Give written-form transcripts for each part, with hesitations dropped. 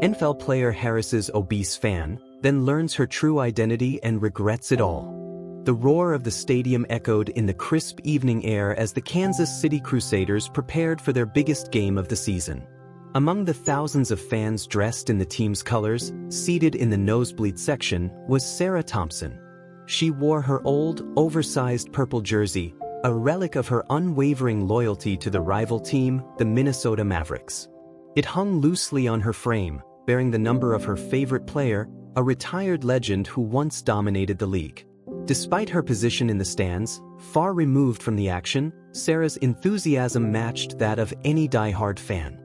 NFL player Harasses Obese fan, then learns her true identity and regrets it all. The roar of the stadium echoed in the crisp evening air as the Kansas City Crusaders prepared for their biggest game of the season. Among the thousands of fans dressed in the team's colors, seated in the nosebleed section, was Sarah Thompson. She wore her old, oversized purple jersey, a relic of her unwavering loyalty to the rival team, the Minnesota Mavericks. It hung loosely on her frame, bearing the number of her favorite player, a retired legend who once dominated the league. Despite her position in the stands, far removed from the action, Sarah's enthusiasm matched that of any die-hard fan.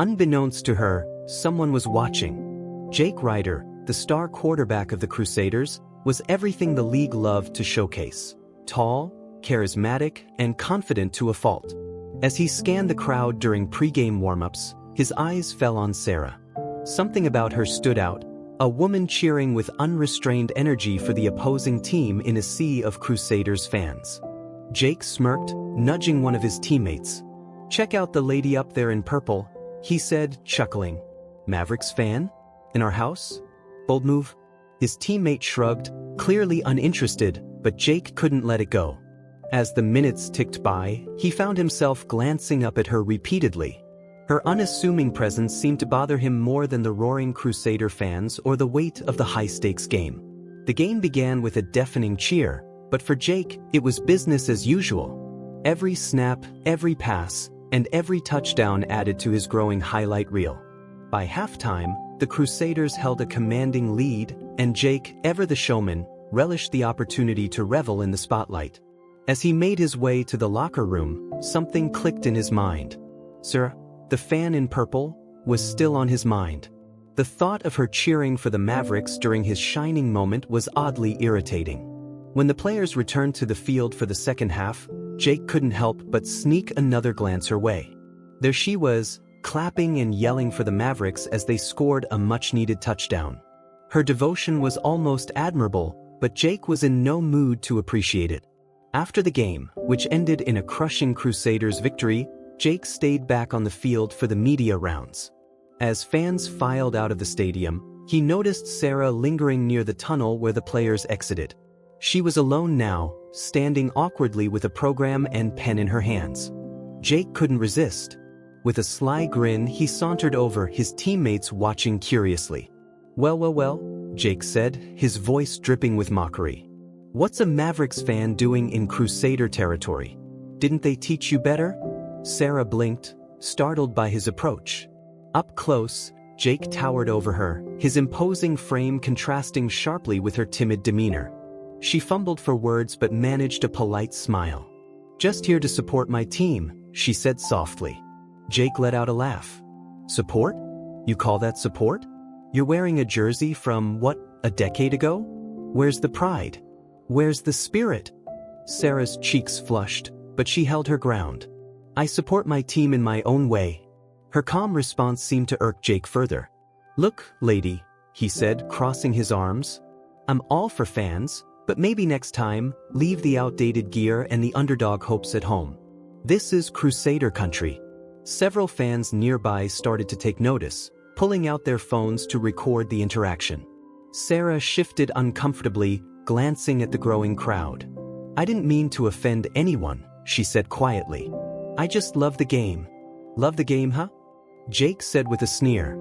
Unbeknownst to her, someone was watching. Jake Ryder, the star quarterback of the Crusaders, was everything the league loved to showcase. Tall, charismatic, and confident to a fault. As he scanned the crowd during pre-game warm-ups, his eyes fell on Sarah. Something about her stood out, a woman cheering with unrestrained energy for the opposing team in a sea of Crusaders fans. Jake smirked, nudging one of his teammates. "Check out the lady up there in purple," he said, chuckling. "Mavericks fan? In our house? Bold move?" His teammate shrugged, clearly uninterested, but Jake couldn't let it go. As the minutes ticked by, he found himself glancing up at her repeatedly. Her unassuming presence seemed to bother him more than the roaring Crusader fans or the weight of the high-stakes game. The game began with a deafening cheer, but for Jake, it was business as usual. Every snap, every pass, and every touchdown added to his growing highlight reel. By halftime, the Crusaders held a commanding lead, and Jake, ever the showman, relished the opportunity to revel in the spotlight. As he made his way to the locker room, something clicked in his mind. Sarah, the fan in purple, was still on his mind. The thought of her cheering for the Mavericks during his shining moment was oddly irritating. When the players returned to the field for the second half, Jake couldn't help but sneak another glance her way. There she was, clapping and yelling for the Mavericks as they scored a much-needed touchdown. Her devotion was almost admirable, but Jake was in no mood to appreciate it. After the game, which ended in a crushing Crusaders victory, Jake stayed back on the field for the media rounds. As fans filed out of the stadium, he noticed Sarah lingering near the tunnel where the players exited. She was alone now, standing awkwardly with a program and pen in her hands. Jake couldn't resist. With a sly grin, he sauntered over, his teammates watching curiously. Well, Jake said, his voice dripping with mockery. "What's a Mavericks fan doing in Crusader territory? Didn't they teach you better?" Sarah blinked, startled by his approach. Up close, Jake towered over her, his imposing frame contrasting sharply with her timid demeanor. She fumbled for words but managed a polite smile. "Just here to support my team," she said softly. Jake let out a laugh. "Support? You call that support? You're wearing a jersey from, what, a decade ago? Where's the pride? Where's the spirit?" Sarah's cheeks flushed, but she held her ground. "I support my team in my own way." Her calm response seemed to irk Jake further. "Look, lady," he said, crossing his arms. "I'm all for fans, but maybe next time, leave the outdated gear and the underdog hopes at home. This is Crusader country." Several fans nearby started to take notice, pulling out their phones to record the interaction. Sarah shifted uncomfortably, glancing at the growing crowd. "I didn't mean to offend anyone," she said quietly. "I just love the game." "Love the game, huh?" Jake said with a sneer.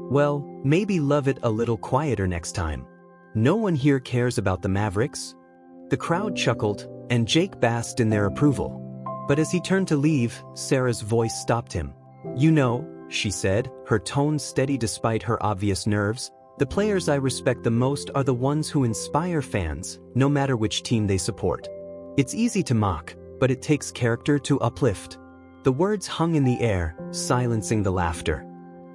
"Well, maybe love it a little quieter next time. No one here cares about the Mavericks." The crowd chuckled, and Jake basked in their approval. But as he turned to leave, Sarah's voice stopped him. "You know," she said, her tone steady despite her obvious nerves, "the players I respect the most are the ones who inspire fans, no matter which team they support. It's easy to mock, but it takes character to uplift." The words hung in the air, silencing the laughter.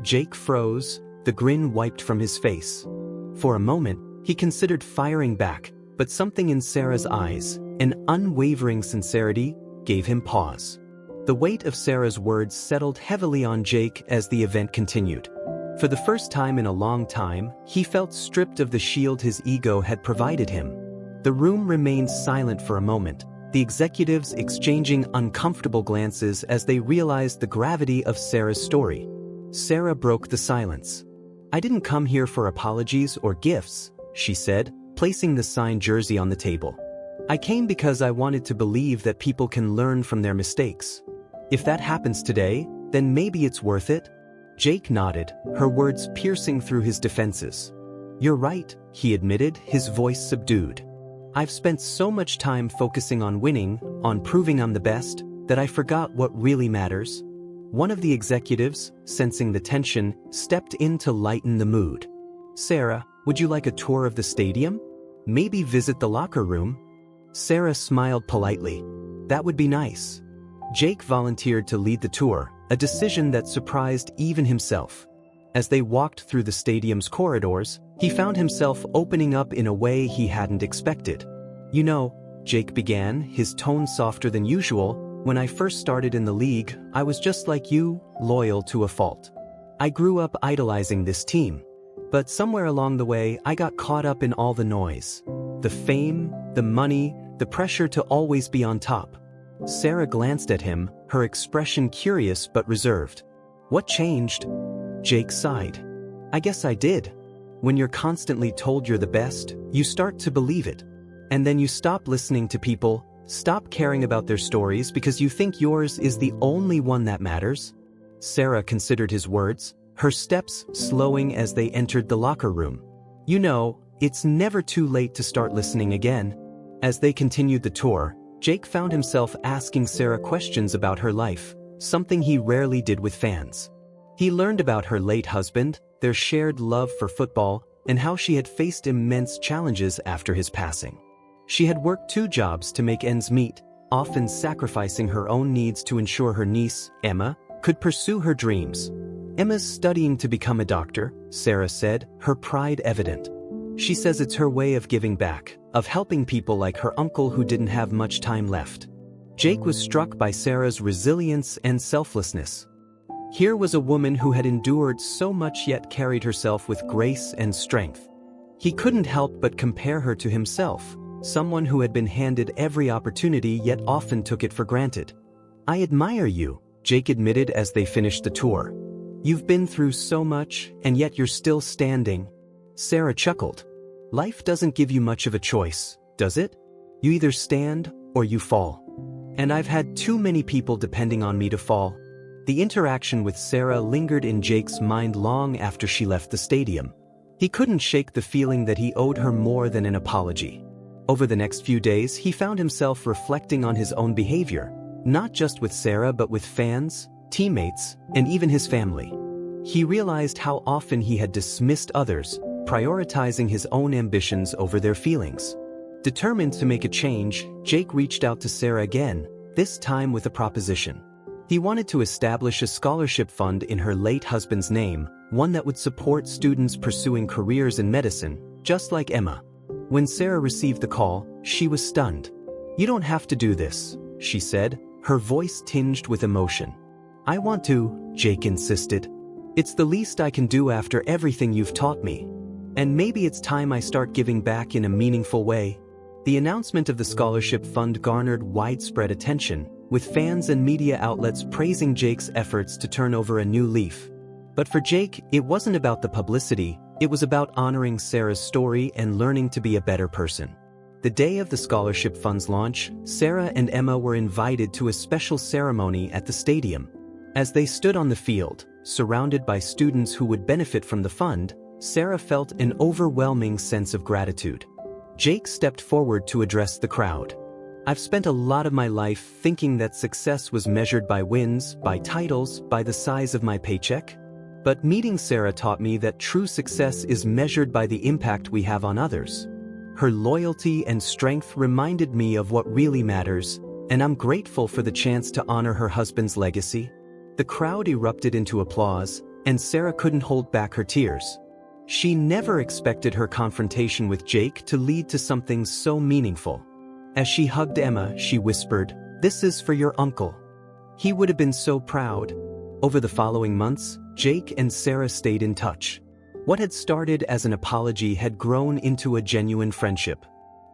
Jake froze, the grin wiped from his face. For a moment, he considered firing back, but something in Sarah's eyes, an unwavering sincerity, gave him pause. The weight of Sarah's words settled heavily on Jake as the event continued. For the first time in a long time, he felt stripped of the shield his ego had provided him. The room remained silent for a moment, the executives exchanging uncomfortable glances as they realized the gravity of Sarah's story. Sarah broke the silence. "I didn't come here for apologies or gifts," she said, placing the signed jersey on the table. "I came because I wanted to believe that people can learn from their mistakes. If that happens today, then maybe it's worth it." Jake nodded, her words piercing through his defenses. "You're right," he admitted, his voice subdued. "I've spent so much time focusing on winning, on proving I'm the best, that I forgot what really matters." One of the executives, sensing the tension, stepped in to lighten the mood. "Sarah, would you like a tour of the stadium? Maybe visit the locker room?" Sarah smiled politely. "That would be nice." Jake volunteered to lead the tour, a decision that surprised even himself. As they walked through the stadium's corridors, he found himself opening up in a way he hadn't expected. "You know," Jake began, his tone softer than usual, "when I first started in the league, I was just like you, loyal to a fault. I grew up idolizing this team. But somewhere along the way, I got caught up in all the noise. The fame, the money, the pressure to always be on top." Sarah glanced at him, her expression curious but reserved. "What changed?" Jake sighed. "I guess I did. When you're constantly told you're the best, you start to believe it. And then you stop listening to people, stop caring about their stories because you think yours is the only one that matters." Sarah considered his words, her steps slowing as they entered the locker room. "You know, it's never too late to start listening again." As they continued the tour, Jake found himself asking Sarah questions about her life, something he rarely did with fans. He learned about her late husband, their shared love for football, and how she had faced immense challenges after his passing. She had worked 2 jobs to make ends meet, often sacrificing her own needs to ensure her niece, Emma, could pursue her dreams. "Emma's studying to become a doctor," Sarah said, her pride evident. "She says it's her way of giving back, of helping people like her uncle who didn't have much time left." Jake was struck by Sarah's resilience and selflessness. Here was a woman who had endured so much yet carried herself with grace and strength. He couldn't help but compare her to himself, someone who had been handed every opportunity yet often took it for granted. "I admire you," Jake admitted as they finished the tour. "You've been through so much, and yet you're still standing." Sarah chuckled. "Life doesn't give you much of a choice, does it? You either stand or you fall. And I've had too many people depending on me to fall." The interaction with Sarah lingered in Jake's mind long after she left the stadium. He couldn't shake the feeling that he owed her more than an apology. Over the next few days, he found himself reflecting on his own behavior, not just with Sarah but with fans, teammates, and even his family. He realized how often he had dismissed others, prioritizing his own ambitions over their feelings. Determined to make a change, Jake reached out to Sarah again, this time with a proposition. He wanted to establish a scholarship fund in her late husband's name, one that would support students pursuing careers in medicine, just like Emma. When Sarah received the call, she was stunned. "You don't have to do this," she said, her voice tinged with emotion. "I want to," Jake insisted. "It's the least I can do after everything you've taught me. And maybe it's time I start giving back in a meaningful way." The announcement of the scholarship fund garnered widespread attention, with fans and media outlets praising Jake's efforts to turn over a new leaf. But for Jake, it wasn't about the publicity, it was about honoring Sarah's story and learning to be a better person. The day of the scholarship fund's launch, Sarah and Emma were invited to a special ceremony at the stadium. As they stood on the field, surrounded by students who would benefit from the fund, Sarah felt an overwhelming sense of gratitude. Jake stepped forward to address the crowd. "I've spent a lot of my life thinking that success was measured by wins, by titles, by the size of my paycheck. But meeting Sarah taught me that true success is measured by the impact we have on others. Her loyalty and strength reminded me of what really matters, and I'm grateful for the chance to honor her husband's legacy." The crowd erupted into applause, and Sarah couldn't hold back her tears. She never expected her confrontation with Jake to lead to something so meaningful. As she hugged Emma, she whispered, "This is for your uncle. He would have been so proud." Over the following months, Jake and Sarah stayed in touch. What had started as an apology had grown into a genuine friendship.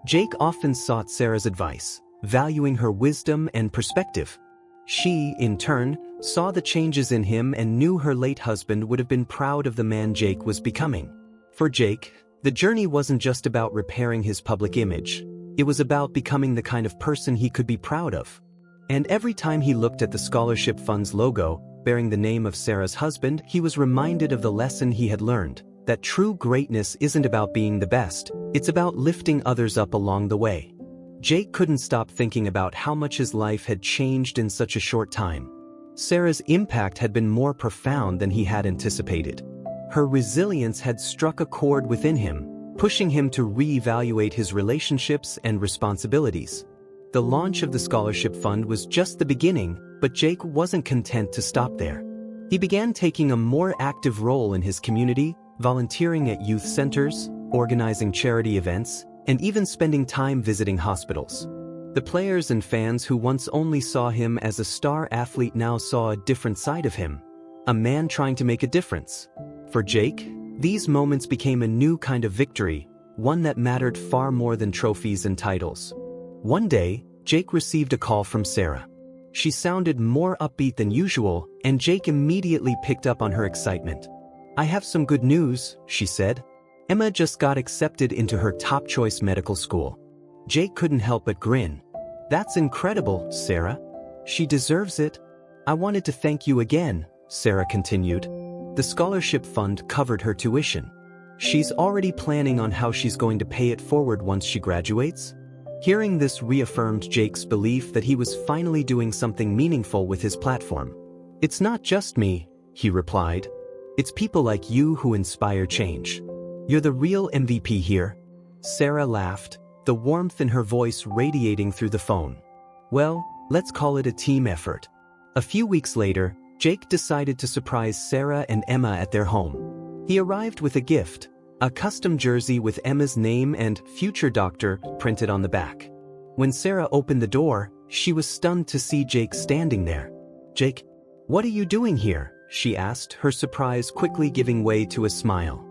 Jake often sought Sarah's advice, valuing her wisdom and perspective. She, in turn, saw the changes in him and knew her late husband would have been proud of the man Jake was becoming. For Jake, the journey wasn't just about repairing his public image. It was about becoming the kind of person he could be proud of. And every time he looked at the scholarship fund's logo, bearing the name of Sarah's husband, he was reminded of the lesson he had learned, that true greatness isn't about being the best, it's about lifting others up along the way. Jake couldn't stop thinking about how much his life had changed in such a short time. Sarah's impact had been more profound than he had anticipated. Her resilience had struck a chord within him, pushing him to reevaluate his relationships and responsibilities. The launch of the scholarship fund was just the beginning, but Jake wasn't content to stop there. He began taking a more active role in his community, volunteering at youth centers, organizing charity events, and even spending time visiting hospitals. The players and fans who once only saw him as a star athlete now saw a different side of him, a man trying to make a difference. For Jake, these moments became a new kind of victory, one that mattered far more than trophies and titles. One day, Jake received a call from Sarah. She sounded more upbeat than usual, and Jake immediately picked up on her excitement. "I have some good news," she said. "Emma just got accepted into her top-choice medical school." Jake couldn't help but grin. "That's incredible, Sarah. She deserves it." "I wanted to thank you again," Sarah continued. "The scholarship fund covered her tuition. She's already planning on how she's going to pay it forward once she graduates." Hearing this reaffirmed Jake's belief that he was finally doing something meaningful with his platform. "It's not just me," he replied. "It's people like you who inspire change. You're the real MVP here." Sarah laughed, the warmth in her voice radiating through the phone. "Well, let's call it a team effort." A few weeks later, Jake decided to surprise Sarah and Emma at their home. He arrived with a gift, a custom jersey with Emma's name and "Future Doctor" printed on the back. When Sarah opened the door, she was stunned to see Jake standing there. "Jake, what are you doing here?" she asked, her surprise quickly giving way to a smile.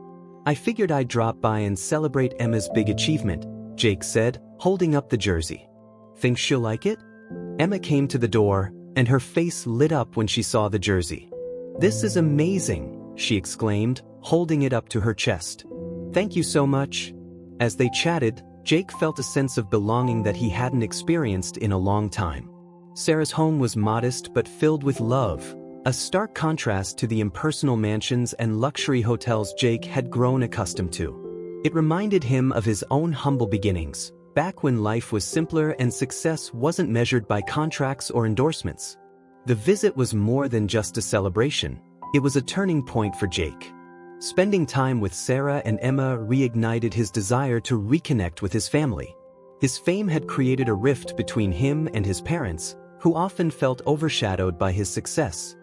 "I figured I'd drop by and celebrate Emma's big achievement," Jake said, holding up the jersey. "Think she'll like it?" Emma came to the door, and her face lit up when she saw the jersey. "This is amazing," she exclaimed, holding it up to her chest. "Thank you so much." As they chatted, Jake felt a sense of belonging that he hadn't experienced in a long time. Sarah's home was modest but filled with love, a stark contrast to the impersonal mansions and luxury hotels Jake had grown accustomed to. It reminded him of his own humble beginnings, back when life was simpler and success wasn't measured by contracts or endorsements. The visit was more than just a celebration, it was a turning point for Jake. Spending time with Sarah and Emma reignited his desire to reconnect with his family. His fame had created a rift between him and his parents, who often felt overshadowed by his success.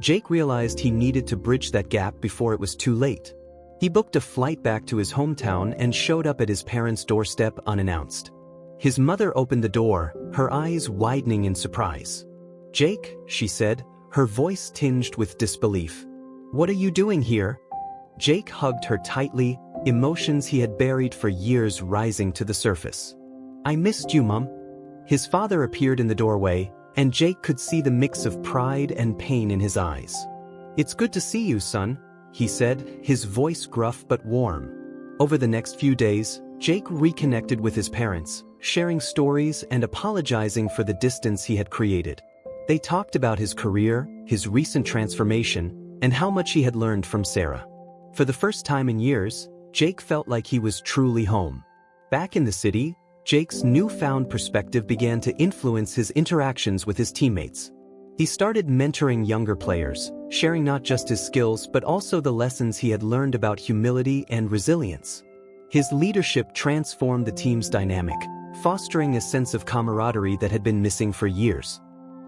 Jake realized he needed to bridge that gap before it was too late. He booked a flight back to his hometown and showed up at his parents' doorstep unannounced. His mother opened the door, her eyes widening in surprise. "Jake," she said, her voice tinged with disbelief. "What are you doing here?" Jake hugged her tightly, emotions he had buried for years rising to the surface. "I missed you, Mom." His father appeared in the doorway, and Jake could see the mix of pride and pain in his eyes. "It's good to see you, son," he said, his voice gruff but warm. Over the next few days, Jake reconnected with his parents, sharing stories and apologizing for the distance he had created. They talked about his career, his recent transformation, and how much he had learned from Sarah. For the first time in years, Jake felt like he was truly home. Back in the city, Jake's newfound perspective began to influence his interactions with his teammates. He started mentoring younger players, sharing not just his skills but also the lessons he had learned about humility and resilience. His leadership transformed the team's dynamic, fostering a sense of camaraderie that had been missing for years.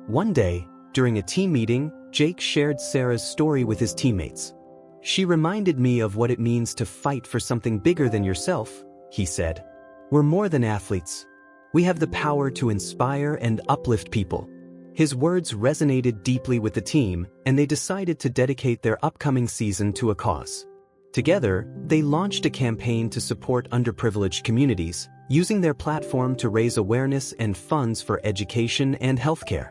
One day, during a team meeting, Jake shared Sarah's story with his teammates. "She reminded me of what it means to fight for something bigger than yourself," he said. "We're more than athletes. We have the power to inspire and uplift people." His words resonated deeply with the team, and they decided to dedicate their upcoming season to a cause. Together, they launched a campaign to support underprivileged communities, using their platform to raise awareness and funds for education and healthcare.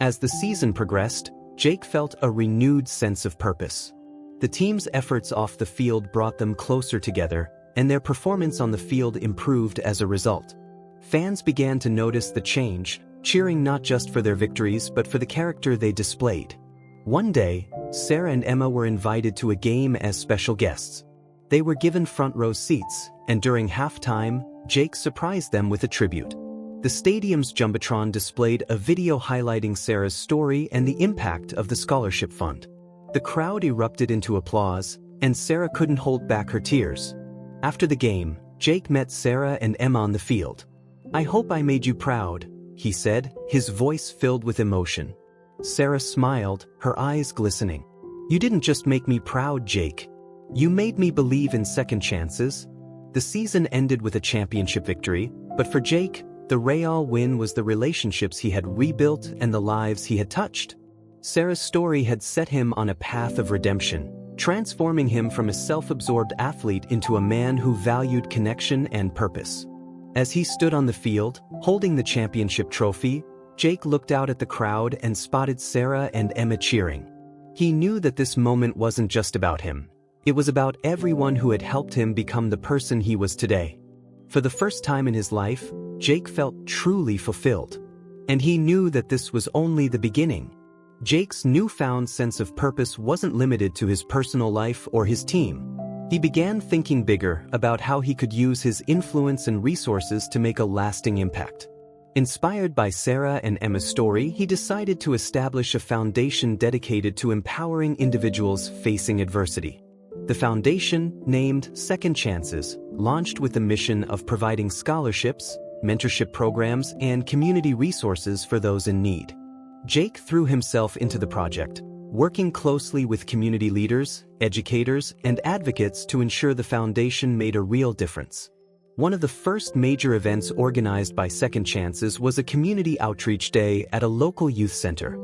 As the season progressed, Jake felt a renewed sense of purpose. The team's efforts off the field brought them closer together, and their performance on the field improved as a result. Fans began to notice the change, cheering not just for their victories but for the character they displayed. One day, Sarah and Emma were invited to a game as special guests. They were given front-row seats, and during halftime, Jake surprised them with a tribute. The stadium's Jumbotron displayed a video highlighting Sarah's story and the impact of the scholarship fund. The crowd erupted into applause, and Sarah couldn't hold back her tears. After the game, Jake met Sarah and Emma on the field. "I hope I made you proud," he said, his voice filled with emotion. Sarah smiled, her eyes glistening. "You didn't just make me proud, Jake. You made me believe in second chances." The season ended with a championship victory, but for Jake, the real win was the relationships he had rebuilt and the lives he had touched. Sarah's story had set him on a path of redemption, transforming him from a self-absorbed athlete into a man who valued connection and purpose. As he stood on the field, holding the championship trophy, Jake looked out at the crowd and spotted Sarah and Emma cheering. He knew that this moment wasn't just about him. It was about everyone who had helped him become the person he was today. For the first time in his life, Jake felt truly fulfilled. And he knew that this was only the beginning. Jake's newfound sense of purpose wasn't limited to his personal life or his team. He began thinking bigger about how he could use his influence and resources to make a lasting impact. Inspired by Sarah and Emma's story, he decided to establish a foundation dedicated to empowering individuals facing adversity. The foundation, named Second Chances, launched with the mission of providing scholarships, mentorship programs, and community resources for those in need. Jake threw himself into the project, working closely with community leaders, educators, and advocates to ensure the foundation made a real difference. One of the first major events organized by Second Chances was a community outreach day at a local youth center.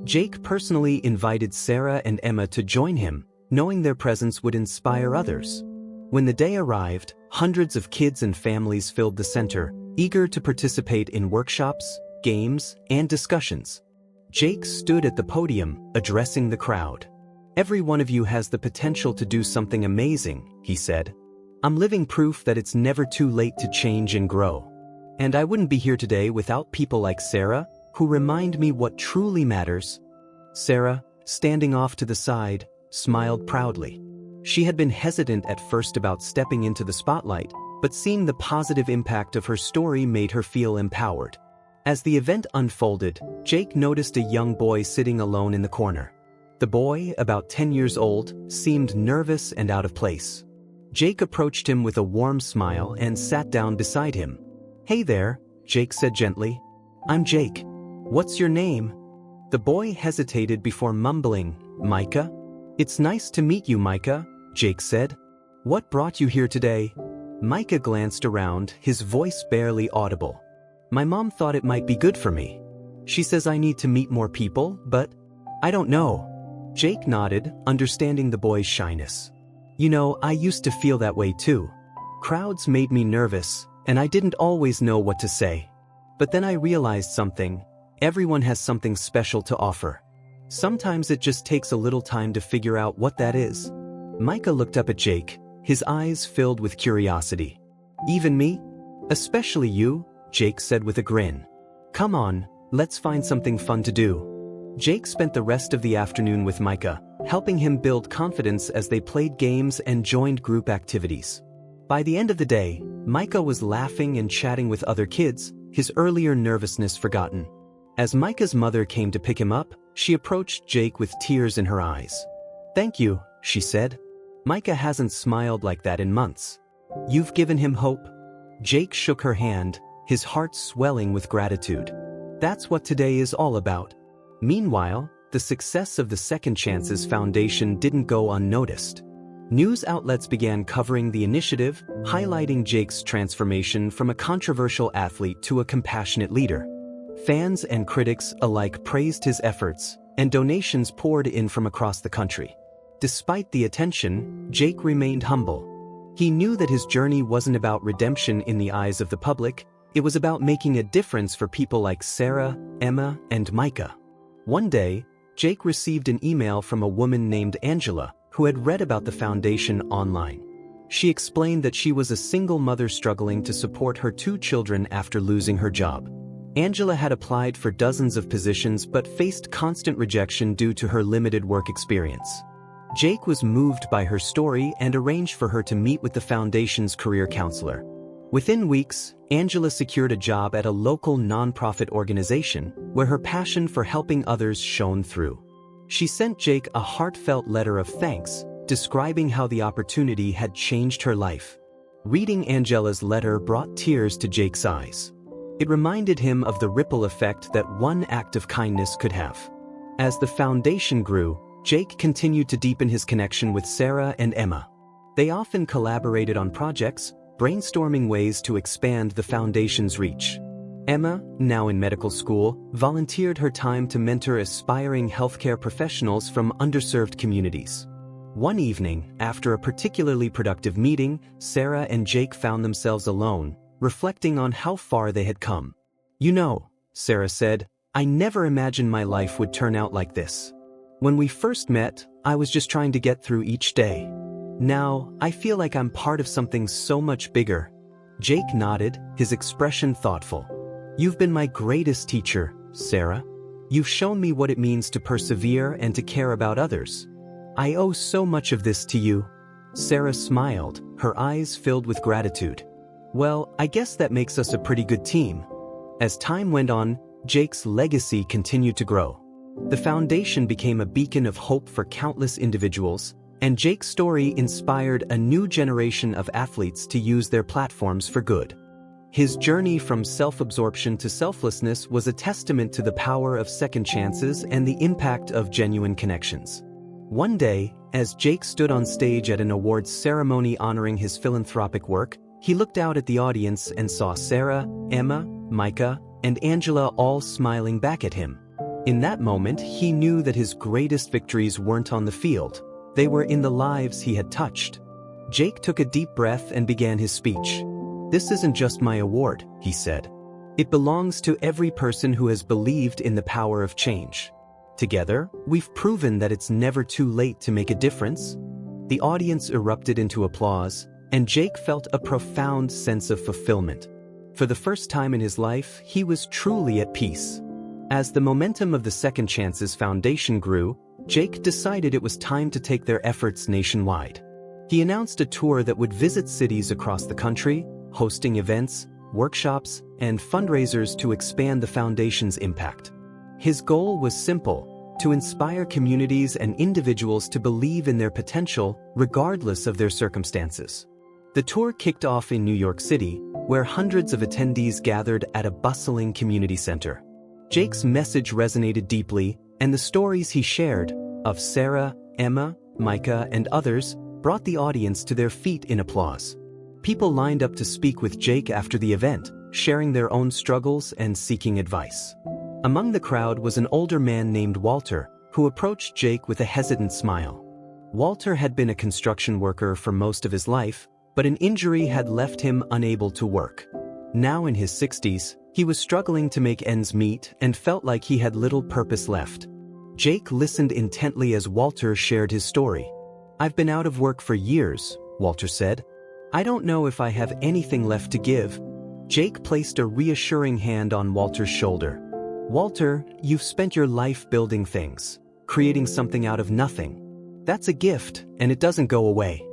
Jake personally invited Sarah and Emma to join him, knowing their presence would inspire others. When the day arrived, hundreds of kids and families filled the center, eager to participate in workshops, games, and discussions. Jake stood at the podium, addressing the crowd. "Every one of you has the potential to do something amazing," he said. "I'm living proof that it's never too late to change and grow. And I wouldn't be here today without people like Sarah, who remind me what truly matters." Sarah, standing off to the side, smiled proudly. She had been hesitant at first about stepping into the spotlight, but seeing the positive impact of her story made her feel empowered. As the event unfolded, Jake noticed a young boy sitting alone in the corner. The boy, about 10 years old, seemed nervous and out of place. Jake approached him with a warm smile and sat down beside him. "Hey there," Jake said gently. "I'm Jake. What's your name?" The boy hesitated before mumbling, "Micah?" "It's nice to meet you, Micah," Jake said. "What brought you here today?" Micah glanced around, his voice barely audible. "My mom thought it might be good for me. She says I need to meet more people, but I don't know." Jake nodded, understanding the boy's shyness. "You know, I used to feel that way too. Crowds made me nervous, and I didn't always know what to say. But then I realized something. Everyone has something special to offer. Sometimes it just takes a little time to figure out what that is." Micah looked up at Jake, his eyes filled with curiosity. "Even me? Especially you?" Jake said with a grin. "Come on, let's find something fun to do." Jake spent the rest of the afternoon with Micah, helping him build confidence as they played games and joined group activities. By the end of the day, Micah was laughing and chatting with other kids, his earlier nervousness forgotten. As Micah's mother came to pick him up, she approached Jake with tears in her eyes. "Thank you," she said. "Micah hasn't smiled like that in months. You've given him hope." Jake shook her hand, his heart swelling with gratitude. That's what today is all about. Meanwhile, the success of the Second Chances Foundation didn't go unnoticed. News outlets began covering the initiative, highlighting Jake's transformation from a controversial athlete to a compassionate leader. Fans and critics alike praised his efforts, and donations poured in from across the country. Despite the attention, Jake remained humble. He knew that his journey wasn't about redemption in the eyes of the public. It was about making a difference for people like Sarah, Emma, and Micah. One day, Jake received an email from a woman named Angela, who had read about the foundation online. She explained that she was a single mother struggling to support her 2 children after losing her job. Angela had applied for dozens of positions but faced constant rejection due to her limited work experience. Jake was moved by her story and arranged for her to meet with the foundation's career counselor. Within weeks, Angela secured a job at a local nonprofit organization where her passion for helping others shone through. She sent Jake a heartfelt letter of thanks, describing how the opportunity had changed her life. Reading Angela's letter brought tears to Jake's eyes. It reminded him of the ripple effect that one act of kindness could have. As the foundation grew, Jake continued to deepen his connection with Sarah and Emma. They often collaborated on projects, brainstorming ways to expand the foundation's reach. Emma, now in medical school, volunteered her time to mentor aspiring healthcare professionals from underserved communities. One evening, after a particularly productive meeting, Sarah and Jake found themselves alone, reflecting on how far they had come. "You know," Sarah said, "I never imagined my life would turn out like this. When we first met, I was just trying to get through each day. Now, I feel like I'm part of something so much bigger." Jake nodded, his expression thoughtful. "You've been my greatest teacher, Sarah. You've shown me what it means to persevere and to care about others. I owe so much of this to you." Sarah smiled, her eyes filled with gratitude. "Well, I guess that makes us a pretty good team." As time went on, Jake's legacy continued to grow. The foundation became a beacon of hope for countless individuals, and Jake's story inspired a new generation of athletes to use their platforms for good. His journey from self-absorption to selflessness was a testament to the power of second chances and the impact of genuine connections. One day, as Jake stood on stage at an awards ceremony honoring his philanthropic work, he looked out at the audience and saw Sarah, Emma, Micah, and Angela all smiling back at him. In that moment, he knew that his greatest victories weren't on the field. They were in the lives he had touched. Jake took a deep breath and began his speech. "This isn't just my award," he said. "It belongs to every person who has believed in the power of change. Together, we've proven that it's never too late to make a difference." The audience erupted into applause, and Jake felt a profound sense of fulfillment. For the first time in his life, he was truly at peace. As the momentum of the Second Chances Foundation grew, Jake decided it was time to take their efforts nationwide. He announced a tour that would visit cities across the country, hosting events, workshops, and fundraisers to expand the foundation's impact. His goal was simple: to inspire communities and individuals to believe in their potential, regardless of their circumstances. The tour kicked off in New York City, where hundreds of attendees gathered at a bustling community center. Jake's message resonated deeply, and the stories he shared, of Sarah, Emma, Micah, and others, brought the audience to their feet in applause. People lined up to speak with Jake after the event, sharing their own struggles and seeking advice. Among the crowd was an older man named Walter, who approached Jake with a hesitant smile. Walter had been a construction worker for most of his life, but an injury had left him unable to work. Now in his 60s, he was struggling to make ends meet and felt like he had little purpose left. Jake listened intently as Walter shared his story. "I've been out of work for years," Walter said. "I don't know if I have anything left to give." Jake placed a reassuring hand on Walter's shoulder. "Walter, you've spent your life building things, creating something out of nothing. That's a gift, and it doesn't go away.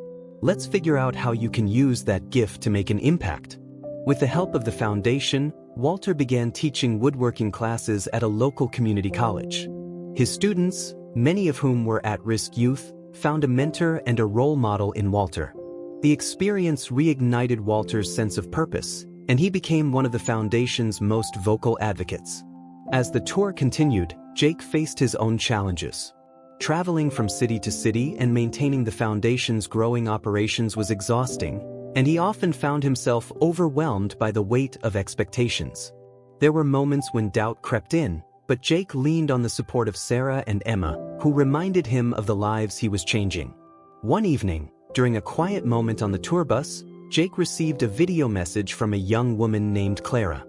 Let's figure out how you can use that gift to make an impact." With the help of the foundation, Walter began teaching woodworking classes at a local community college. His students, many of whom were at-risk youth, found a mentor and a role model in Walter. The experience reignited Walter's sense of purpose, and he became one of the foundation's most vocal advocates. As the tour continued, Jake faced his own challenges. Traveling from city to city and maintaining the foundation's growing operations was exhausting, and he often found himself overwhelmed by the weight of expectations. There were moments when doubt crept in, but Jake leaned on the support of Sarah and Emma, who reminded him of the lives he was changing. One evening, during a quiet moment on the tour bus, Jake received a video message from a young woman named Clara.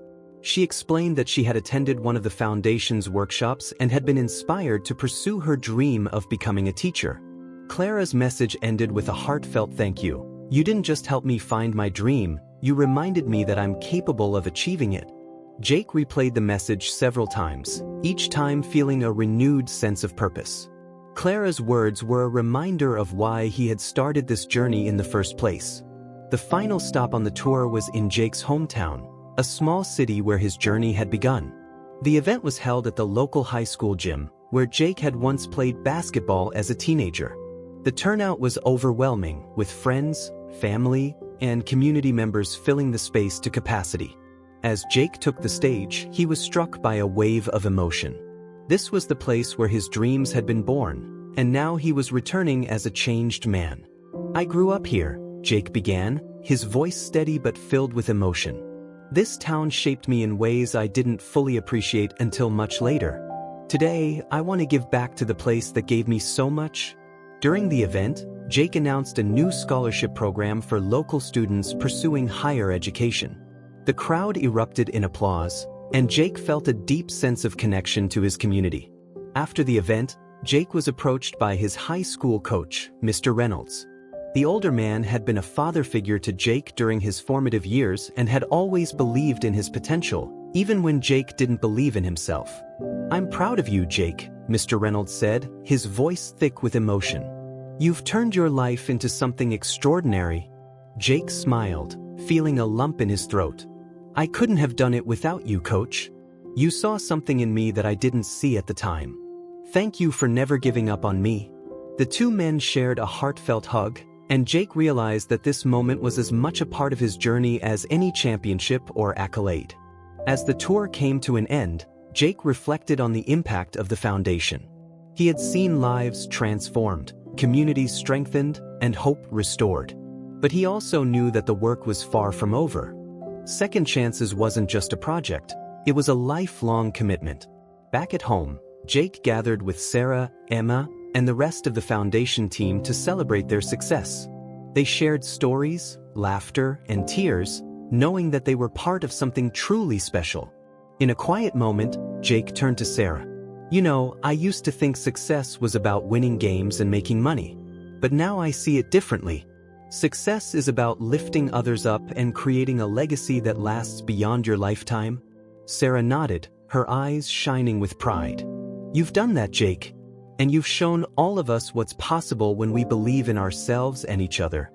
She explained that she had attended one of the foundation's workshops and had been inspired to pursue her dream of becoming a teacher. Clara's message ended with a heartfelt thank you. "You didn't just help me find my dream, you reminded me that I'm capable of achieving it." Jake replayed the message several times, each time feeling a renewed sense of purpose. Clara's words were a reminder of why he had started this journey in the first place. The final stop on the tour was in Jake's hometown, a small city where his journey had begun. The event was held at the local high school gym, where Jake had once played basketball as a teenager. The turnout was overwhelming, with friends, family, and community members filling the space to capacity. As Jake took the stage, he was struck by a wave of emotion. This was the place where his dreams had been born, and now he was returning as a changed man. "I grew up here," Jake began, his voice steady but filled with emotion. "This town shaped me in ways I didn't fully appreciate until much later. Today, I want to give back to the place that gave me so much." During the event, Jake announced a new scholarship program for local students pursuing higher education. The crowd erupted in applause, and Jake felt a deep sense of connection to his community. After the event, Jake was approached by his high school coach, Mr. Reynolds. The older man had been a father figure to Jake during his formative years and had always believed in his potential, even when Jake didn't believe in himself. "I'm proud of you, Jake," Mr. Reynolds said, his voice thick with emotion. "You've turned your life into something extraordinary." Jake smiled, feeling a lump in his throat. "I couldn't have done it without you, Coach. You saw something in me that I didn't see at the time. Thank you for never giving up on me." The two men shared a heartfelt hug, and Jake realized that this moment was as much a part of his journey as any championship or accolade. As the tour came to an end, Jake reflected on the impact of the foundation. He had seen lives transformed, communities strengthened, and hope restored. But he also knew that the work was far from over. Second Chances wasn't just a project, it was a lifelong commitment. Back at home, Jake gathered with Sarah, Emma, and the rest of the foundation team to celebrate their success. They shared stories, laughter, and tears, knowing that they were part of something truly special. In a quiet moment, Jake turned to Sarah. "You know, I used to think success was about winning games and making money. But now I see it differently. Success is about lifting others up and creating a legacy that lasts beyond your lifetime." Sarah nodded, her eyes shining with pride. "You've done that, Jake. And you've shown all of us what's possible when we believe in ourselves and each other."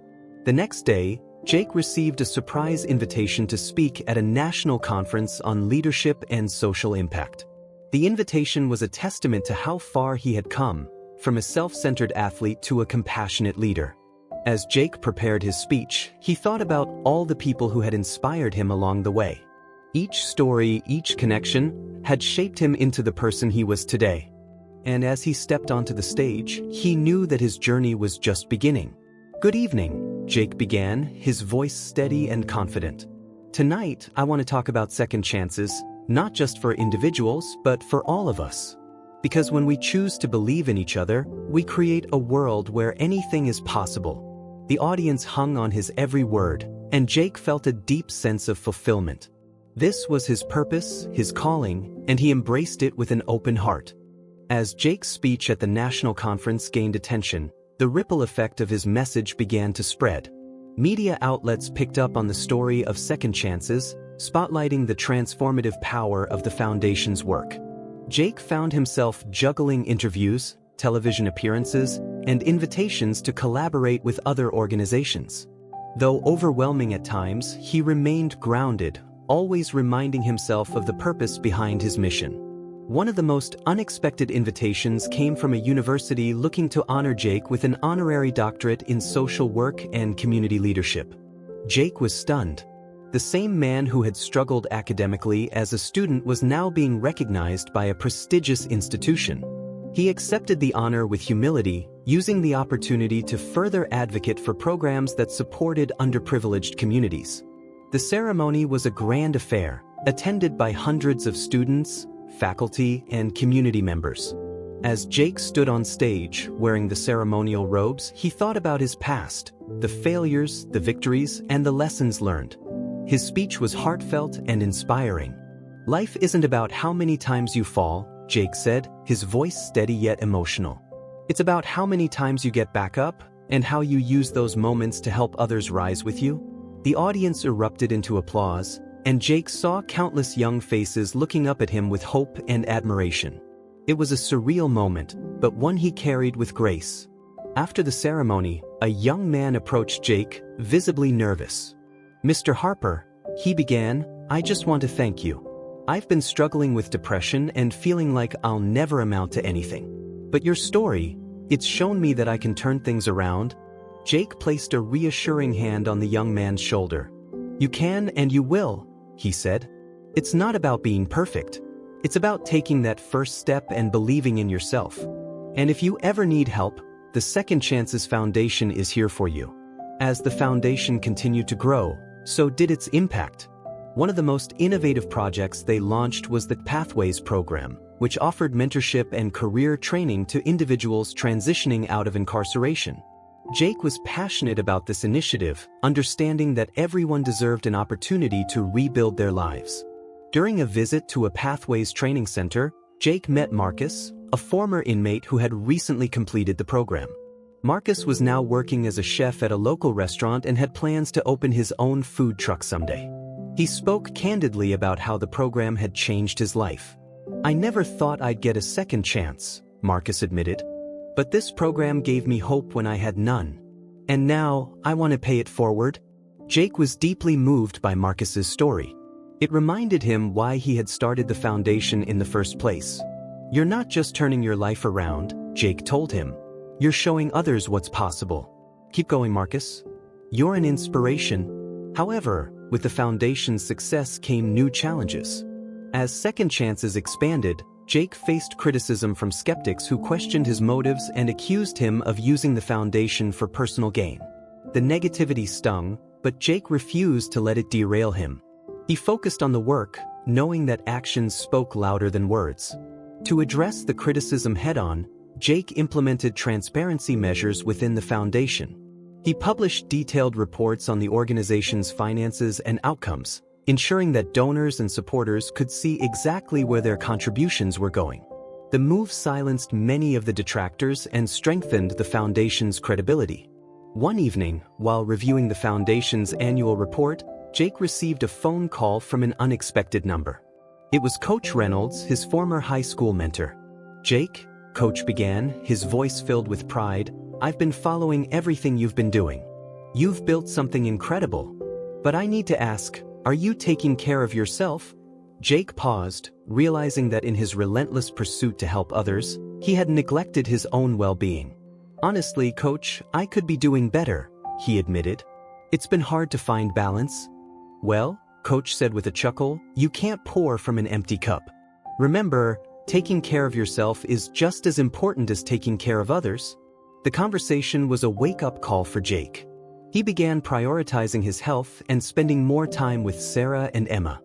The next day, Jake received a surprise invitation to speak at a national conference on leadership and social impact. The invitation was a testament to how far he had come, from a self-centered athlete to a compassionate leader. As Jake prepared his speech, he thought about all the people who had inspired him along the way. Each story, each connection, had shaped him into the person he was today. And as he stepped onto the stage, he knew that his journey was just beginning. "Good evening," Jake began, his voice steady and confident. "Tonight, I want to talk about second chances, not just for individuals, but for all of us. Because when we choose to believe in each other, we create a world where anything is possible." The audience hung on his every word, and Jake felt a deep sense of fulfillment. This was his purpose, his calling, and he embraced it with an open heart. As Jake's speech at the national conference gained attention, the ripple effect of his message began to spread. Media outlets picked up on the story of Second Chances, spotlighting the transformative power of the foundation's work. Jake found himself juggling interviews, television appearances, and invitations to collaborate with other organizations. Though overwhelming at times, he remained grounded, always reminding himself of the purpose behind his mission. One of the most unexpected invitations came from a university looking to honor Jake with an honorary doctorate in social work and community leadership. Jake was stunned. The same man who had struggled academically as a student was now being recognized by a prestigious institution. He accepted the honor with humility, using the opportunity to further advocate for programs that supported underprivileged communities. The ceremony was a grand affair, attended by hundreds of students, faculty, and community members. As Jake stood on stage, wearing the ceremonial robes, he thought about his past, the failures, the victories, and the lessons learned. His speech was heartfelt and inspiring. Life isn't about how many times you fall, Jake said, his voice steady yet emotional. It's about how many times you get back up, and how you use those moments to help others rise with you. The audience erupted into applause, and Jake saw countless young faces looking up at him with hope and admiration. It was a surreal moment, but one he carried with grace. After the ceremony, a young man approached Jake, visibly nervous. "Mr. Harper," he began, "I just want to thank you. I've been struggling with depression and feeling like I'll never amount to anything. But your story, it's shown me that I can turn things around." Jake placed a reassuring hand on the young man's shoulder. "You can and you will," he said. "It's not about being perfect. It's about taking that first step and believing in yourself. And if you ever need help, the Second Chances Foundation is here for you." As the foundation continued to grow, so did its impact. One of the most innovative projects they launched was the Pathways program, which offered mentorship and career training to individuals transitioning out of incarceration. Jake was passionate about this initiative, understanding that everyone deserved an opportunity to rebuild their lives. During a visit to a Pathways training center, Jake met Marcus, a former inmate who had recently completed the program. Marcus was now working as a chef at a local restaurant and had plans to open his own food truck someday. He spoke candidly about how the program had changed his life. "I never thought I'd get a second chance," Marcus admitted. "But this program gave me hope when I had none. And now, I want to pay it forward." Jake was deeply moved by Marcus's story. It reminded him why he had started the foundation in the first place. "You're not just turning your life around," Jake told him. "You're showing others what's possible. Keep going, Marcus. You're an inspiration." However, with the foundation's success came new challenges. As Second Chances expanded, Jake faced criticism from skeptics who questioned his motives and accused him of using the foundation for personal gain. The negativity stung, but Jake refused to let it derail him. He focused on the work, knowing that actions spoke louder than words. To address the criticism head-on, Jake implemented transparency measures within the foundation. He published detailed reports on the organization's finances and outcomes, ensuring that donors and supporters could see exactly where their contributions were going. The move silenced many of the detractors and strengthened the foundation's credibility. One evening, while reviewing the foundation's annual report, Jake received a phone call from an unexpected number. It was Coach Reynolds, his former high school mentor. "Jake," Coach began, his voice filled with pride, "I've been following everything you've been doing. You've built something incredible. But I need to ask, are you taking care of yourself?" Jake paused, realizing that in his relentless pursuit to help others, he had neglected his own well-being. "Honestly, Coach, I could be doing better," he admitted. "It's been hard to find balance." "Well," Coach said with a chuckle, "you can't pour from an empty cup. Remember, taking care of yourself is just as important as taking care of others." The conversation was a wake-up call for Jake. He began prioritizing his health and spending more time with Sarah and Emma.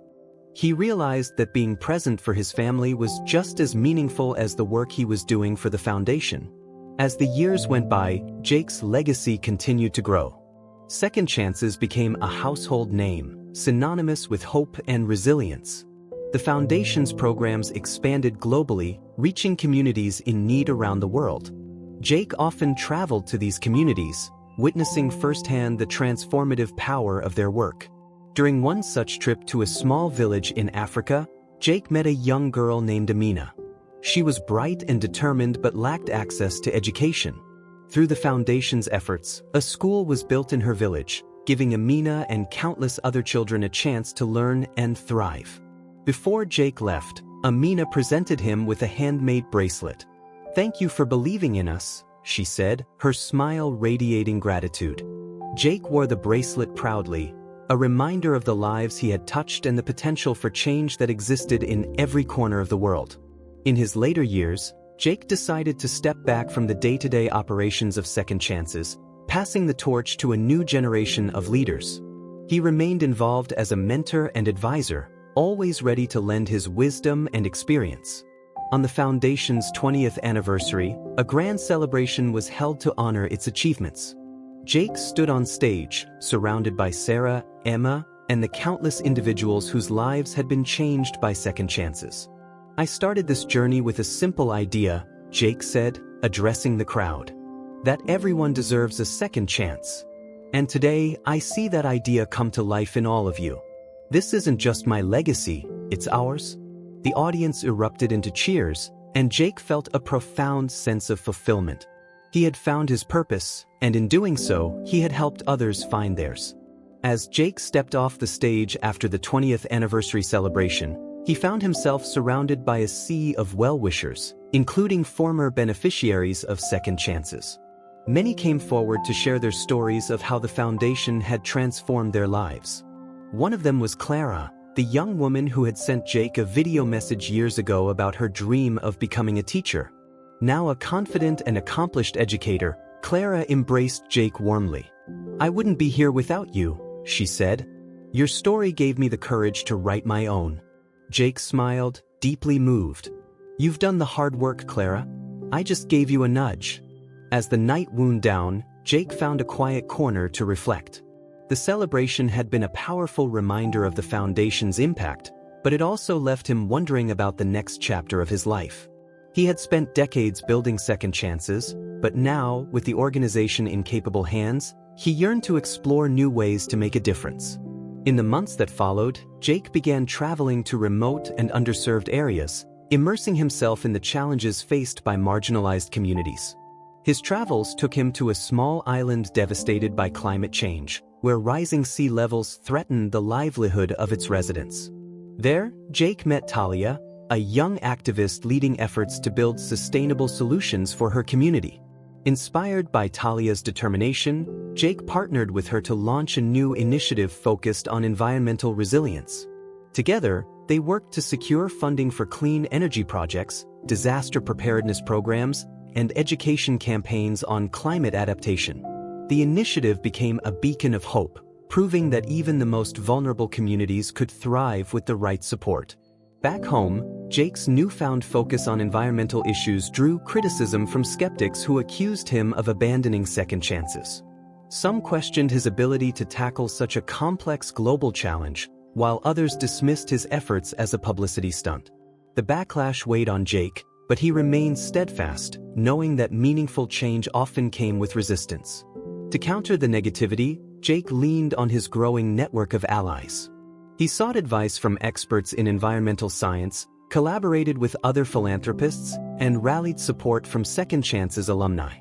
He realized that being present for his family was just as meaningful as the work he was doing for the foundation. As the years went by, Jake's legacy continued to grow. Second Chances became a household name, synonymous with hope and resilience. The foundation's programs expanded globally, reaching communities in need around the world. Jake often traveled to these communities, witnessing firsthand the transformative power of their work. During one such trip to a small village in Africa, Jake met a young girl named Amina. She was bright and determined but lacked access to education. Through the foundation's efforts, a school was built in her village, giving Amina and countless other children a chance to learn and thrive. Before Jake left, Amina presented him with a handmade bracelet. "Thank you for believing in us," she said, her smile radiating gratitude. Jake wore the bracelet proudly, a reminder of the lives he had touched and the potential for change that existed in every corner of the world. In his later years, Jake decided to step back from the day-to-day operations of Second Chances, passing the torch to a new generation of leaders. He remained involved as a mentor and advisor, always ready to lend his wisdom and experience. On the foundation's 20th anniversary, a grand celebration was held to honor its achievements. Jake stood on stage, surrounded by Sarah, Emma, and the countless individuals whose lives had been changed by second chances. "I started this journey with a simple idea," Jake said, addressing the crowd. "That everyone deserves a second chance. And today, I see that idea come to life in all of you. This isn't just my legacy, it's ours." The audience erupted into cheers, and Jake felt a profound sense of fulfillment. He had found his purpose, and in doing so, he had helped others find theirs. As Jake stepped off the stage after the 20th anniversary celebration, he found himself surrounded by a sea of well-wishers, including former beneficiaries of second chances. Many came forward to share their stories of how the foundation had transformed their lives. One of them was Clara, the young woman who had sent Jake a video message years ago about her dream of becoming a teacher. Now a confident and accomplished educator, Clara embraced Jake warmly. "I wouldn't be here without you," she said. "Your story gave me the courage to write my own." Jake smiled, deeply moved. "You've done the hard work, Clara. I just gave you a nudge." As the night wound down, Jake found a quiet corner to reflect. The celebration had been a powerful reminder of the foundation's impact, but it also left him wondering about the next chapter of his life. He had spent decades building second chances, but now, with the organization in capable hands, he yearned to explore new ways to make a difference. In the months that followed, Jake began traveling to remote and underserved areas, immersing himself in the challenges faced by marginalized communities. His travels took him to a small island devastated by climate change, where rising sea levels threatened the livelihood of its residents. There, Jake met Talia, a young activist leading efforts to build sustainable solutions for her community. Inspired by Talia's determination, Jake partnered with her to launch a new initiative focused on environmental resilience. Together, they worked to secure funding for clean energy projects, disaster preparedness programs, and education campaigns on climate adaptation. The initiative became a beacon of hope, proving that even the most vulnerable communities could thrive with the right support. Back home, Jake's newfound focus on environmental issues drew criticism from skeptics who accused him of abandoning second chances. Some questioned his ability to tackle such a complex global challenge, while others dismissed his efforts as a publicity stunt. The backlash weighed on Jake, but he remained steadfast, knowing that meaningful change often came with resistance. To counter the negativity, Jake leaned on his growing network of allies. He sought advice from experts in environmental science, collaborated with other philanthropists, and rallied support from Second Chances alumni.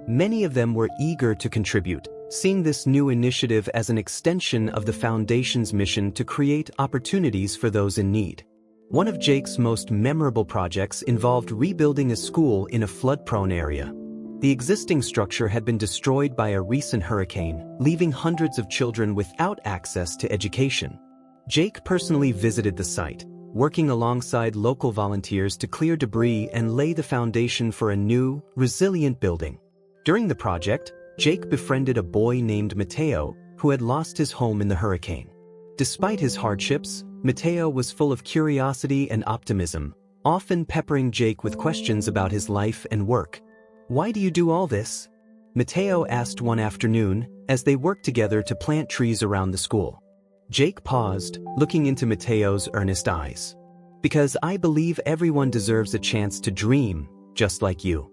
Many of them were eager to contribute, seeing this new initiative as an extension of the Foundation's mission to create opportunities for those in need. One of Jake's most memorable projects involved rebuilding a school in a flood-prone area. The existing structure had been destroyed by a recent hurricane, leaving hundreds of children without access to education. Jake personally visited the site, working alongside local volunteers to clear debris and lay the foundation for a new, resilient building. During the project, Jake befriended a boy named Mateo, who had lost his home in the hurricane. Despite his hardships, Mateo was full of curiosity and optimism, often peppering Jake with questions about his life and work. "Why do you do all this?" Mateo asked one afternoon, as they worked together to plant trees around the school. Jake paused, looking into Mateo's earnest eyes. "Because I believe everyone deserves a chance to dream, just like you.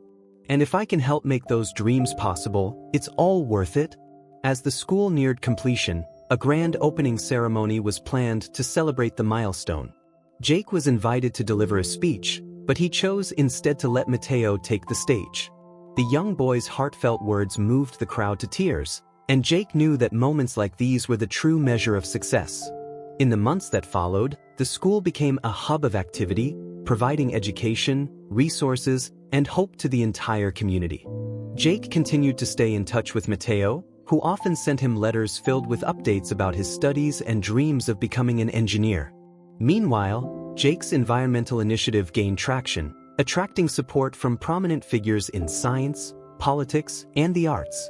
And if I can help make those dreams possible, it's all worth it." As the school neared completion, a grand opening ceremony was planned to celebrate the milestone. Jake was invited to deliver a speech, but he chose instead to let Mateo take the stage. The young boy's heartfelt words moved the crowd to tears, and Jake knew that moments like these were the true measure of success. In the months that followed, the school became a hub of activity, providing education, resources, and hope to the entire community. Jake continued to stay in touch with Mateo, who often sent him letters filled with updates about his studies and dreams of becoming an engineer. Meanwhile, Jake's environmental initiative gained traction, attracting support from prominent figures in science, politics, and the arts.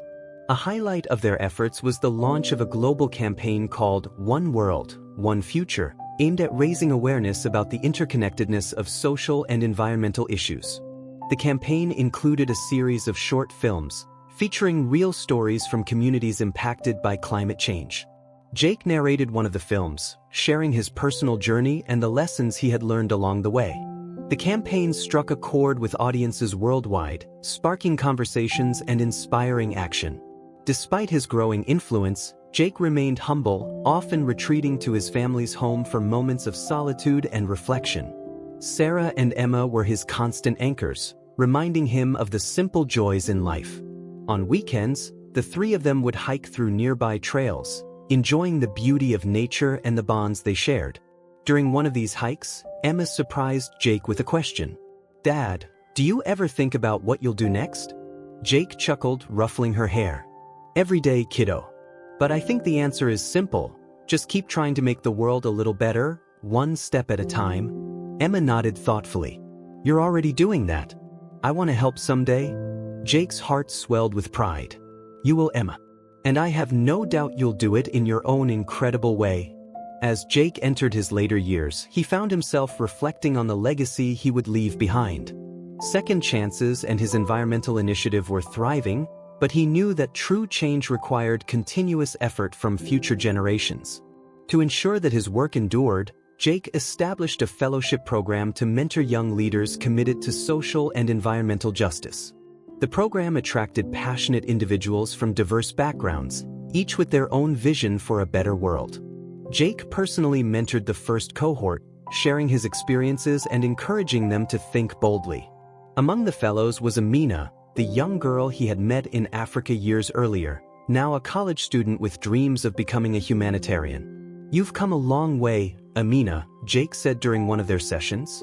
A highlight of their efforts was the launch of a global campaign called One World, One Future, aimed at raising awareness about the interconnectedness of social and environmental issues. The campaign included a series of short films, featuring real stories from communities impacted by climate change. Jake narrated one of the films, sharing his personal journey and the lessons he had learned along the way. The campaign struck a chord with audiences worldwide, sparking conversations and inspiring action. Despite his growing influence, Jake remained humble, often retreating to his family's home for moments of solitude and reflection. Sarah and Emma were his constant anchors, reminding him of the simple joys in life. On weekends, the three of them would hike through nearby trails, enjoying the beauty of nature and the bonds they shared. During one of these hikes, Emma surprised Jake with a question. "Dad, do you ever think about what you'll do next?" Jake chuckled, ruffling her hair. "Every day, kiddo. But I think the answer is simple. Just keep trying to make the world a little better, one step at a time." Emma nodded thoughtfully. "You're already doing that. I want to help someday." Jake's heart swelled with pride. "You will, Emma. And I have no doubt you'll do it in your own incredible way." As Jake entered his later years, he found himself reflecting on the legacy he would leave behind. Second Chances and his environmental initiative were thriving, but he knew that true change required continuous effort from future generations. To ensure that his work endured, Jake established a fellowship program to mentor young leaders committed to social and environmental justice. The program attracted passionate individuals from diverse backgrounds, each with their own vision for a better world. Jake personally mentored the first cohort, sharing his experiences and encouraging them to think boldly. Among the fellows was Amina, the young girl he had met in Africa years earlier, now a college student with dreams of becoming a humanitarian. "You've come a long way, Amina," Jake said during one of their sessions.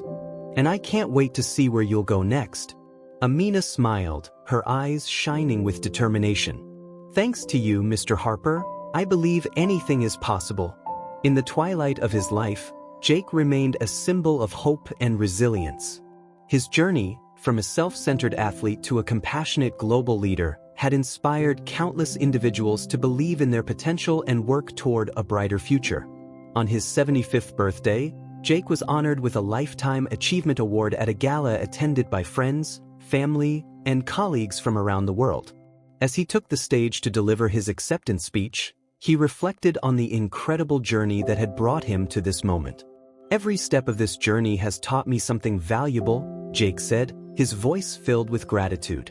"And I can't wait to see where you'll go next." Amina smiled, her eyes shining with determination. "Thanks to you, Mr. Harper, I believe anything is possible." In the twilight of his life, Jake remained a symbol of hope and resilience. His journey, from a self-centered athlete to a compassionate global leader, had inspired countless individuals to believe in their potential and work toward a brighter future. On his 75th birthday, Jake was honored with a Lifetime Achievement Award at a gala attended by friends, family, and colleagues from around the world. As he took the stage to deliver his acceptance speech, he reflected on the incredible journey that had brought him to this moment. "Every step of this journey has taught me something valuable," Jake said, his voice filled with gratitude.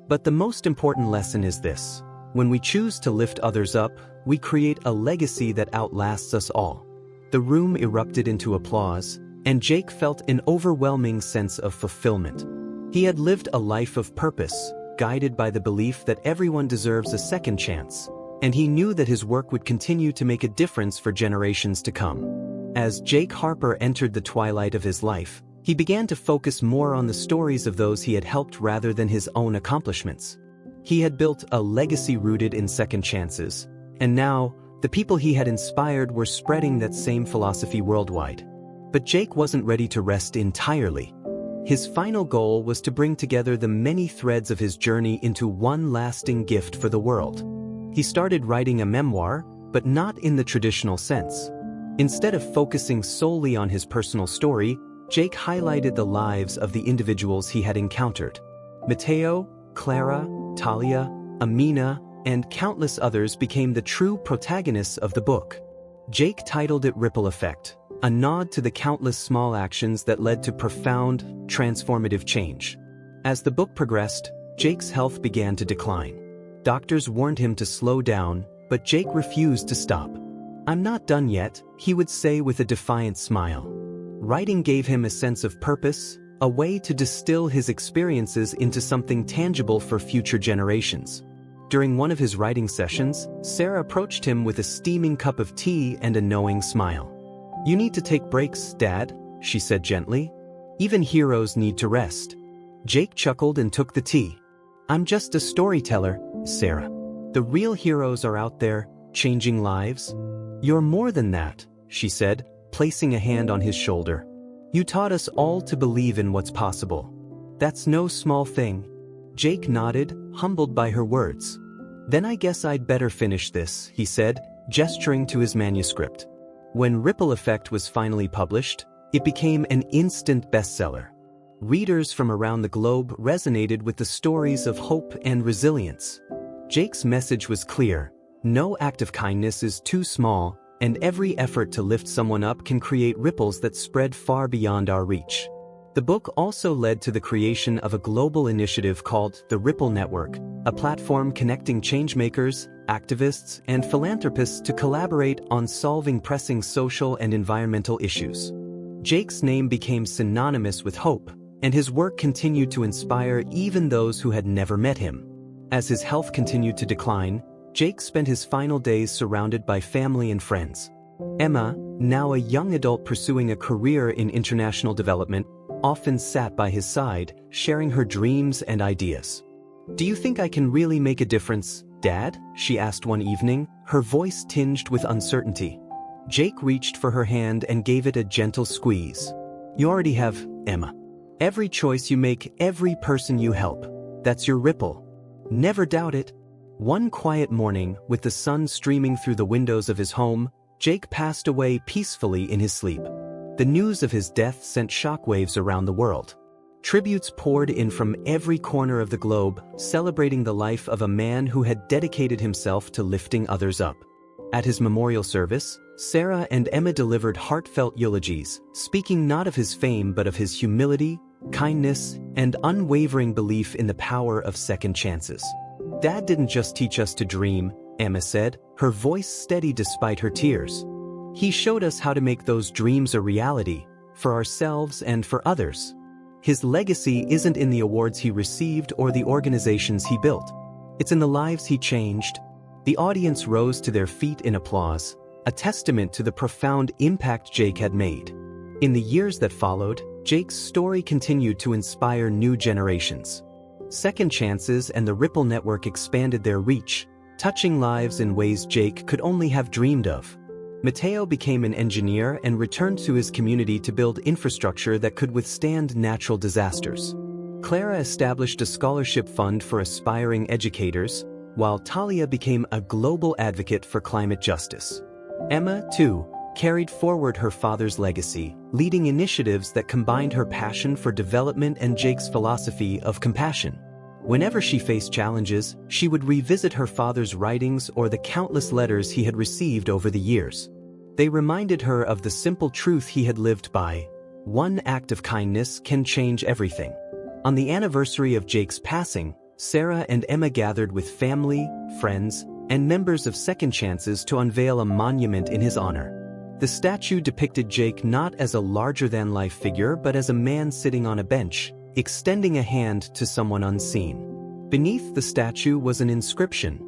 "But the most important lesson is this: when we choose to lift others up, we create a legacy that outlasts us all." The room erupted into applause, and Jake felt an overwhelming sense of fulfillment. He had lived a life of purpose, guided by the belief that everyone deserves a second chance, and he knew that his work would continue to make a difference for generations to come. As Jake Harper entered the twilight of his life, he began to focus more on the stories of those he had helped rather than his own accomplishments. He had built a legacy rooted in second chances, and now, the people he had inspired were spreading that same philosophy worldwide. But Jake wasn't ready to rest entirely. His final goal was to bring together the many threads of his journey into one lasting gift for the world. He started writing a memoir, but not in the traditional sense. Instead of focusing solely on his personal story, Jake highlighted the lives of the individuals he had encountered. Mateo, Clara, Talia, Amina, and countless others became the true protagonists of the book. Jake titled it Ripple Effect, a nod to the countless small actions that led to profound, transformative change. As the book progressed, Jake's health began to decline. Doctors warned him to slow down, but Jake refused to stop. "I'm not done yet," he would say with a defiant smile. Writing gave him a sense of purpose, a way to distill his experiences into something tangible for future generations. During one of his writing sessions, Sarah approached him with a steaming cup of tea and a knowing smile. "You need to take breaks, Dad," she said gently. "Even heroes need to rest." Jake chuckled and took the tea. "I'm just a storyteller, Sarah. The real heroes are out there, changing lives." "You're more than that," she said, placing a hand on his shoulder. "You taught us all to believe in what's possible. That's no small thing." Jake nodded, humbled by her words. "Then I guess I'd better finish this," he said, gesturing to his manuscript. When Ripple Effect was finally published, it became an instant bestseller. Readers from around the globe resonated with the stories of hope and resilience. Jake's message was clear: No act of kindness is too small, and every effort to lift someone up can create ripples that spread far beyond our reach. The book also led to the creation of a global initiative called the Ripple Network, a platform connecting changemakers, activists, and philanthropists to collaborate on solving pressing social and environmental issues. Jake's name became synonymous with hope, and his work continued to inspire even those who had never met him. As his health continued to decline, Jake spent his final days surrounded by family and friends. Emma, now a young adult pursuing a career in international development, often sat by his side, sharing her dreams and ideas. "Do you think I can really make a difference, Dad?" she asked one evening, her voice tinged with uncertainty. Jake reached for her hand and gave it a gentle squeeze. "You already have, Emma. Every choice you make, every person you help, that's your ripple. Never doubt it." One quiet morning, with the sun streaming through the windows of his home, Jake passed away peacefully in his sleep. The news of his death sent shockwaves around the world. Tributes poured in from every corner of the globe, celebrating the life of a man who had dedicated himself to lifting others up. At his memorial service, Sarah and Emma delivered heartfelt eulogies, speaking not of his fame but of his humility, kindness, and unwavering belief in the power of second chances. "Dad didn't just teach us to dream," Emma said, her voice steady despite her tears. "He showed us how to make those dreams a reality, for ourselves and for others." His legacy isn't in the awards he received or the organizations he built. It's in the lives he changed. The audience rose to their feet in applause, a testament to the profound impact Jake had made. In the years that followed, Jake's story continued to inspire new generations. Second chances and the Ripple Network expanded their reach, touching lives in ways Jake could only have dreamed of. Mateo became an engineer and returned to his community to build infrastructure that could withstand natural disasters. Clara established a scholarship fund for aspiring educators, while Talia became a global advocate for climate justice. Emma, too, carried forward her father's legacy, leading initiatives that combined her passion for development and Jake's philosophy of compassion. Whenever she faced challenges, she would revisit her father's writings or the countless letters he had received over the years. They reminded her of the simple truth he had lived by: one act of kindness can change everything. On the anniversary of Jake's passing, Sarah and Emma gathered with family, friends, and members of Second Chances to unveil a monument in his honor. The statue depicted Jake not as a larger-than-life figure but as a man sitting on a bench, extending a hand to someone unseen. Beneath the statue was an inscription: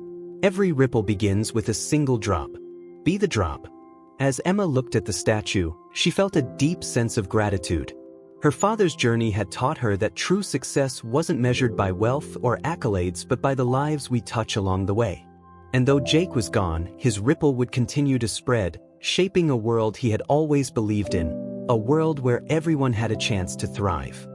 "Every ripple begins with a single drop. Be the drop." As Emma looked at the statue, she felt a deep sense of gratitude. Her father's journey had taught her that true success wasn't measured by wealth or accolades but by the lives we touch along the way. And though Jake was gone, his ripple would continue to spread, shaping a world he had always believed in, a world where everyone had a chance to thrive.